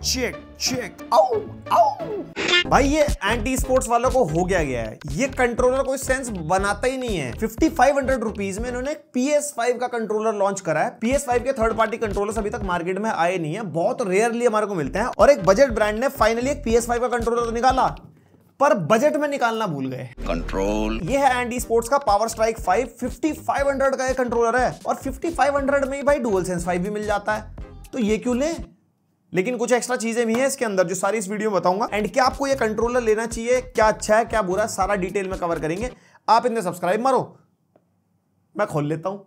Check check आओ आओ। भाई ये एंटी स्पोर्ट्स वालों को हो गया है, ये कंट्रोलर कोई सेंस बनाता ही नहीं है। 5500 रुपीज में इन्होंने PS5 का कंट्रोलर लॉन्च करा है। PS5 के थर्ड पार्टी कंट्रोलर्स अभी तक मार्केट में आए नहीं है, बहुत रेयरली हमारे को मिलते हैं। और एक बजट ब्रांड ने फाइनली एक PS5 का कंट्रोलर तो निकाला, पर बजट में निकालना भूल गए। कंट्रोल ये है एंटी स्पोर्ट्स का पावर स्ट्राइक 5 5500 का ये कंट्रोलर है, और 5500 में ही भाई डुअल सेंस 5 भी मिल जाता है, तो ये क्यों ले। लेकिन कुछ एक्स्ट्रा चीजें भी हैं इसके अंदर जो सारी इस वीडियो में बताऊंगा। एंड क्या आपको ये कंट्रोलर लेना चाहिए, क्या अच्छा है क्या बुरा, सारा डिटेल में कवर करेंगे। आप इनमें सब्सक्राइब मारो, मैं खोल लेता हूं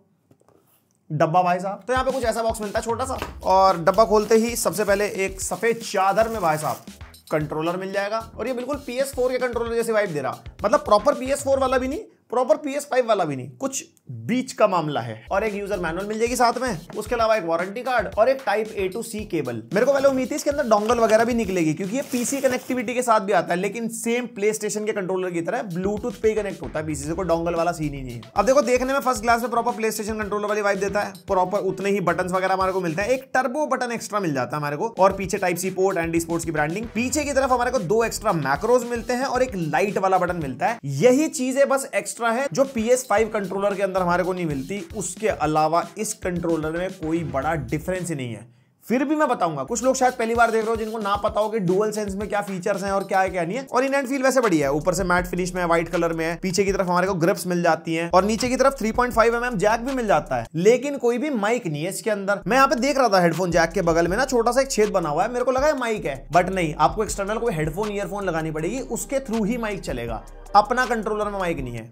डब्बा भाई साहब। तो यहाँ पे कुछ ऐसा बॉक्स मिलता है छोटा सा, और डब्बा खोलते ही सबसे पहले एक सफेद चादर में भाई साहब कंट्रोलर मिल जाएगा। और ये बिल्कुल PS4 के कंट्रोलर जैसे वाइब दे रहा, मतलब प्रॉपर PS4 वाला भी नहीं, प्रॉपर PS5 वाला भी नहीं, कुछ बीच का मामला है। और एक यूजर मैनुअल मिल जाएगी साथ में, उसके अलावा एक वारंटी कार्ड और एक type A to C cable. मेरे को पहले उम्मीद थी इसके अंदर डोंगल वगैरह भी निकलेगी, क्योंकि ये PC कनेक्टिविटी के साथ भी आता है, लेकिन सेम प्ले स्टेशन के कंट्रोलर की तरह ब्लूटूथ पे कनेक्ट होता है PC से, कोई डोंगल वाला सीन ही नहीं है। अब देखो देखने में फर्स्ट क्लास में प्रॉपर प्ले स्टेशन कंट्रोलर वाली वाइब देता है, प्रॉपर उतने ही बटन वगैरह हमारे को मिलते हैं। एक टर्बो बटन एक्स्ट्रा मिल जाता है हमारे को, और पीछे type C port, anti sports की ब्रांडिंग। पीछे की तरफ हमारे को 2 एक्स्ट्रा मैक्रोज मिलते हैं और एक लाइट वाला बटन मिलता है। यही चीजें बस एक्स्ट्रा है जो PS5 कंट्रोलर के अंदर हमारे को नहीं मिलती। उसके अलावा इस कंट्रोलर में कोई बड़ा डिफरेंस ही नहीं है। फिर भी मैं बताऊंगा, कुछ लोग शायद पहली बार देख रहे हो जिनको ना पता हो कि डुअल सेंस में क्या फीचर्स हैं और क्या है क्या नहीं है। और इन हैंड फील वैसे बढ़िया है, ऊपर से मैट फिनिश में है, व्हाइट कलर में है, पीछे की तरफ हमारे को ग्रिप्स मिल जाती हैं, और नीचे की तरफ 3.5 mm जैक भी मिल जाता है। लेकिन कोई भी माइक नहीं है इसके अंदर। मैं यहाँ पे देख रहा था हेडफोन जैक के बगल में ना छोटा सा एक छेद बना हुआ है, मेरे को लगा है माइक है, बट नहीं, आपको एक्सटर्नल कोई हेडफोन ईयरफोन लगानी पड़ेगी, उसके थ्रू ही माइक चलेगा। अपना कंट्रोलर में माइक नहीं है।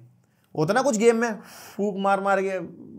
होता ना कुछ गेम में फूक मार मार के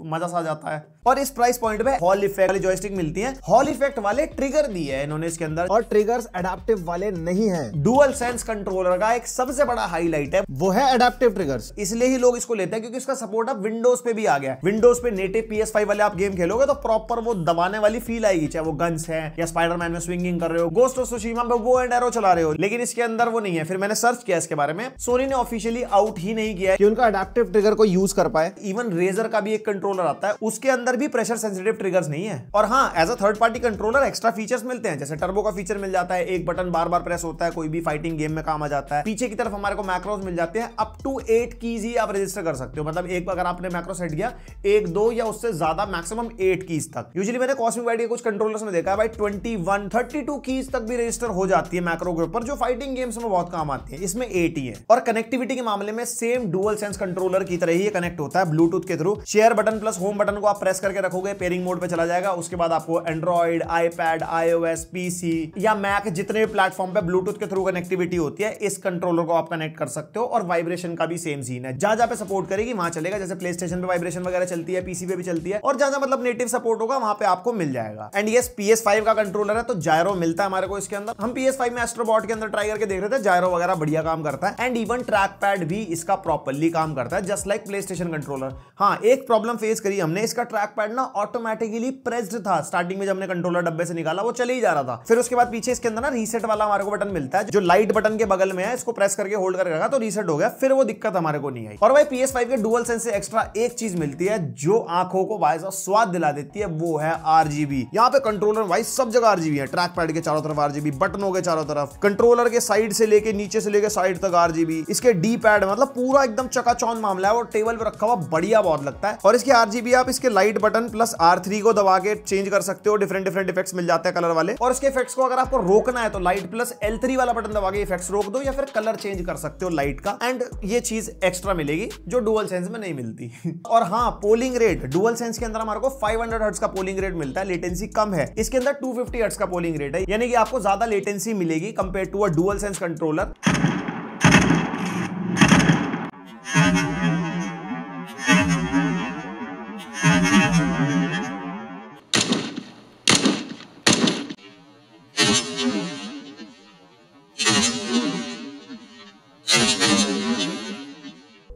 मजा सा जाता है। और इस प्राइस पॉइंट पे हॉल इफेक्ट वाली जॉयस्टिक मिलती है, हॉल इफेक्ट वाले ट्रिगर दिए हैं इन्होंने इसके अंदर, और ट्रिगर्स एडेप्टिव वाले नहीं हैं। डुअल सेंस कंट्रोलर का एक सबसे बड़ा हाईलाइट है, वो है एडेप्टिव ट्रिगर्स। इसलिए ही लोग इसको लेते हैं, क्योंकि इसका सपोर्ट अब विंडोज पे भी आ गया है। विंडोज पे नेटिव PS5 वाले आप गेम खेलोगे तो प्रॉपर वो दबाने वाली फील आएगी, चाहे वो गन्स है या स्पाइडरमैन में स्विंगिंग कर रहे हो, गोस्ट ऑफ त्सुशिमा में वो एंड एरो चला रहे हो। लेकिन इसके अंदर वो नहीं है। फिर मैंने सर्च किया इसके बारे में, सोनी ने ऑफिशियली आउट ही नहीं किया है कि उनका एडेप्टिव ट्रिगर को यूज कर पाए। इवन रेजर का भी एक कंट्रोलर आता है, उसके अंदर भी प्रेशर सेंसिटिव ट्रिगर्स नहीं है। और हाँ, as a third party controller extra features मिलते हैं, जैसे टर्बो का फीचर मिल जाता है, एक बटन बार बार प्रेस होता है, कोई भी फाइटिंग गेम में काम आ जाता है। पीछे की तरफ हमारे को मैक्रोस मिल जाते हैं, अप टू 8 कीज ही आप रजिस्टर कर सकते हो। मतलब एक अगर आपने मैक्रो सेट किया 1 2 या उससे ज्यादा, मैक्सिमम 8 कीज तक। यूजुअली मैंने कॉस्मिक वाइड के कुछ कंट्रोलर्स में देखा है भाई 21 32 कीज तक भी रजिस्टर हो जाती है मैक्रो के ऊपर, जो फाइटिंग गेम्स में बहुत काम आती है। इसमें 8 ही है। और कनेक्टिविटी के मामले में सेम डुअल सेंस कंट्रोलर की तरह ही कनेक्ट होता है ब्लूटूथ के through. Share button plus home button को आप प्रेस करके रखोगे, पेयरिंग मोड पे चला जाएगा। उसके बाद आपको एंड्रॉइड, आईपैड, iOS, PC या मैक जितने भी प्लेटफॉर्म पे ब्लूटूथ के थ्रू कनेक्टिविटी होती है, इस कंट्रोलर को आप कनेक्ट कर सकते हो। और वाइब्रेशन का भी सेम सीन है, जहां पे सपोर्ट करेगी वहां चलेगा। जैसे प्ले स्टेशन पे वाइब्रेशन वगैरह चलती है, PC पे भी चलती है, और जहां मतलब नेटिव सपोर्ट होगा वहां पे आपको मिल जाएगा। एंड ये PS5 का कंट्रोलर है, तो जायरो मिलता है हमारे को इसके अंदर। हम PS5 में एस्ट्रोबॉट के अंदर ट्राई करके देख रहे थे, जायरो वगैरह बढ़िया काम करता है। एंड इवन ट्रैक पैड भी इसका प्रॉपर्ली काम करता है, just like play station controller. हाँ, एक प्रॉब्लम फेस करी हमने, इसका ट्रैक पैड ना ऑटोमेटिकली प्रेस्ड था। स्टार्टिंग में जब हमने कंट्रोलर डब्बे से निकाला वो चले ही जा रहा था। फिर उसके बाद पीछे इसके अंदर ना रीसेट वाला हमारे को बटन मिलता है, जो लाइट बटन के बगल में है, इसको प्रेस करके होल्ड करके रखा तो रीसेट हो गया। फिर वो दिक्कत हमारे को नहीं आई। और भाई PS5 के डुअल सेंस से एक्स्ट्रा एक चीज मिलती है जो आंखों को भाई साहब स्वाद दिला देती है, वो है RGB। यहाँ पे कंट्रोलर भाई सब जगह RGB है, ट्रैक पैड के चारों तरफ RGB, बटनों के चारों तरफ, कंट्रोलर के साइड से लेके नीचे से लेके साइड तक RGB। इसके डी पैड मतलब पूरा एकदम चकाचौंध मामला है, वो टेबल पे रखा हुआ बढ़िया बहुत लगता है। और इसके RGB आप इसके लाइट बटन प्लस R3 को दबा के चेंज कर सकते हो, डिफरेंट इफेक्ट्स मिल जाते हैं कलर वाले। और इसके इफेक्ट्स को अगर आपको रोकना है तो लाइट प्लस L3 वाला बटन दबा के इफेक्ट्स रोक दो, या फिर कलर चेंज कर सकते हो लाइट का। एंड ये चीज एक्स्ट्रा मिलेगी जो डुअल सेंस में नहीं मिलती। और हाँ, पोलिंग रेट डुअल सेंस के अंदर हमारे को 500 हर्ट्ज का पोलिंग रेट मिलता है, लेटेंसी कम है। इसके अंदर 250 हर्ट्ज का पोलिंग रेट है, यानी कि आपको ज्यादा लेटेंसी मिलेगी compare to a DualSense controller.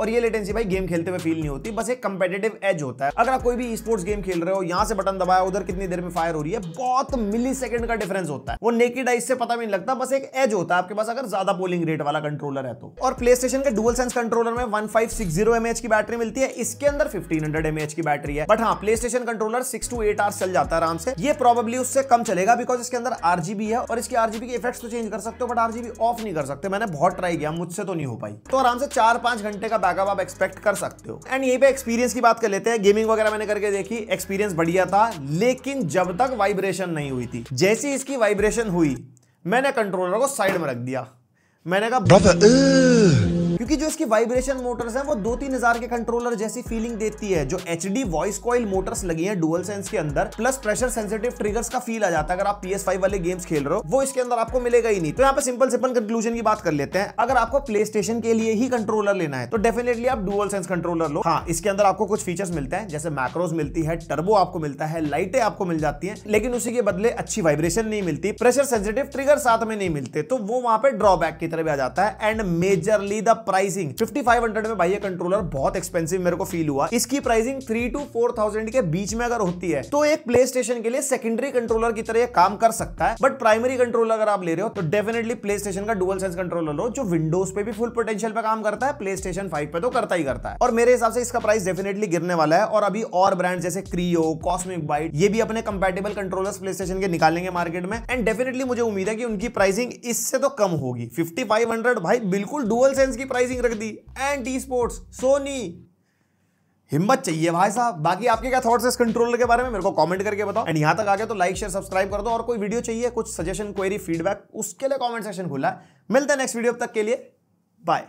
और ये लेटेंसी भाई गेम खेलते हुए फील नहीं होती, बस एक कंपेटिटिव एज होता है। अगर आप कोई भी स्पोर्ट्स गेम खेल रहे हो, यहां से बटन दबाया, उधर कितनी देर में फायर हो रही है, बहुत मिली सेकंड का डिफरेंस होता है। वो नेकेड आइज से पता भी नहीं लगता, बस एक एज होता है आपके पास अगर ज्यादा पोलिंग रेट वाला कंट्रोलर है तो। और प्ले स्टेशन के डुअल सेंस कंट्रोलर में 1560 mAh की बैटरी मिलती है, इसके अंदर 1500 mAh की बैटरी है। बट हाँ, play station controller 6 to 8 hours चल जाता है आराम से। ये प्रोबेबली उससे कम चलेगा बिकॉज इसके अंदर RGB है, और इसके RGB के इफेक्ट्स तो चेंज कर सकते हो बट RGB ऑफ नहीं कर सकते। मैंने बहुत ट्राई किया, मुझसे तो नहीं हो पाई। तो आराम से 4-5 घंटे का बैकअप आप एक्सपेक्ट कर सकते हो। एंड यहीं पे एक्सपीरियंस की बात कर लेते हैं। गेमिंग वगैरह मैंने करके देखी, एक्सपीरियंस बढ़िया था, लेकिन जब तक वाइब्रेशन नहीं हुई थी। जैसी इसकी वाइब्रेशन हुई, मैंने कंट्रोलर को साइड में रख दिया। मैंने कहा क्योंकि जो इसकी वाइब्रेशन मोटर्स हैं वो 2-3 हजार के कंट्रोलर जैसी फीलिंग देती है। जो HD वॉइस कॉइल मोटर्स लगी हैं डुअल सेंस के अंदर, प्लस प्रेशर सेंसिटिव ट्रिगर्स का फील आ जाता है अगर आप PS5 वाले गेम्स खेल रहे हो, वो इसके अंदर आपको मिलेगा ही नहीं। तो यहाँ पे सिंपल कंक्लूजन की बात कर लेते हैं। अगर आपको प्ले स्टेशन के लिए ही कंट्रोलर लेना है तो डेफिनेटली आप डुअल सेंस कंट्रोलर लो। हाँ, इसके अंदर आपको कुछ फीचर्स मिलते हैं, जैसे मैक्रोस मिलती है, टर्बो आपको मिलता है, लाइटें आपको मिल जाती है, लेकिन उसी के बदले अच्छी वाइब्रेशन नहीं मिलती, प्रेशर सेंसिटिव ट्रिगर साथ में नहीं मिलते, तो वो वहां पे ड्रॉबैक की तरफ आ जाता है। एंड मेजरली द प्राइसिंग 5500 में भाई ये कंट्रोलर बहुत एक्सपेंसिव मेरे को फील हुआ। इसकी प्राइसिंग 3 to 4000 के बीच में अगर होती है तो एक प्ले स्टेशन के लिए सेकेंडरी कंट्रोलर की तरह ये काम कर सकता है। बट प्राइमरी कंट्रोलर अगर आप ले रहे हो तो डेफिनेटली प्ले स्टेशन का डुअल सेंस कंट्रोलर लो, जो विंडोज पे भी फुल पोटेंशियल पे काम करता है, प्ले स्टेशन 5 पे तो करता ही करता है। और मेरे हिसाब से इसका प्राइस डेफिनेटली गिरने वाला है। और अभी और ब्रांड जैसे क्रियो, कॉस्मिक बाइट, ये भी अपने कंपैटिबल कंट्रोलर्स प्ले स्टेशन के निकालेंगे मार्केट में। एंड डेफिनेटली मुझे उम्मीद है कि उनकी प्राइसिंग इससे तो कम होगी। 5500 भाई बिल्कुल डुअल सेंस की प्राइसिंग रख दी। एंटी स्पोर्ट्स, सोनी, हिम्मत चाहिए भाई साहब। बाकी आपके क्या थॉट्स है इस कंट्रोलर के बारे में, मेरे को कमेंट करके बताओ। एंड यहां तक आ गया तो लाइक शेयर सब्सक्राइब कर दो। और कोई वीडियो चाहिए, कुछ सजेशन, क्वेरी, फीडबैक, उसके लिए कमेंट सेक्शन खुला है। मिलते हैं नेक्स्ट वीडियो, तक के लिए बाय।